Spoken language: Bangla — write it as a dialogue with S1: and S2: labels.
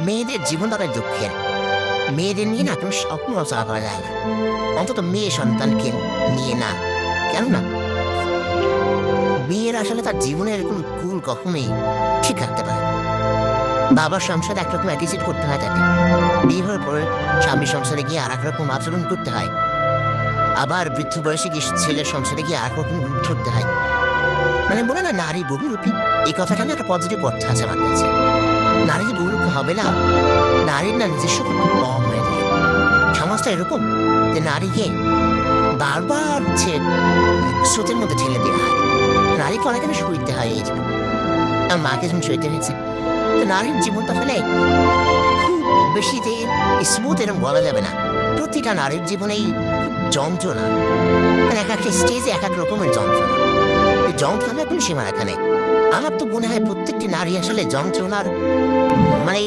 S1: মেয়েদের জীবন তাদের দুঃখের। মেয়েদের নিয়ে না কোনো স্বপ্ন রচনা করা যায় না, অন্তত মেয়ে সন্তানকে নিয়ে না। কেননা মেয়ের আসলে তার জীবনের কোনো কুল কখনোই ঠিক রাখতে পারে না। বাবার সংসারে একরকম অ্যাটিচিউড করতে হয় তাকে, বিয়ে হওয়ার পরে স্বামীর সংসারে গিয়ে আর এক রকম আচরণ করতে হয়, আবার বৃদ্ধ বয়সে গিয়ে ছেলের সংসারে গিয়ে আর এক রকম রূপ ধরতে হয়। মানে বলে না নারী বহুরূপী, এই কথাটা না একটা পজিটিভ অর্থ আছে আমার কাছে। নারী যে বহুরূপী হবে না, নারীর না নিজস্ব খুব কম হয়ে যায়। সমাজটা এরকম যে নারীকে বারবার স্রোতের মধ্যে ঠেলে দেওয়া হয়। নারীকে অনেকখানি সইতে হয় এই জীবন। আমার মাকে যখন সইতে হয়েছে, তো নারীর জীবনটা আসলে খুব বেশি যে স্মুথ এরকম বলা যাবে না। প্রতিটা নারীর জীবনেই যন্ত্রণা, মানে এক একটা স্টেজে এক এক রকমের যন্ত্রণা। এই যন্ত্রণার কোনো সীমারেখা নেই। আমার তো মনে হয় প্রত্যেকটি নারী আসলে যন্ত্রণার মানে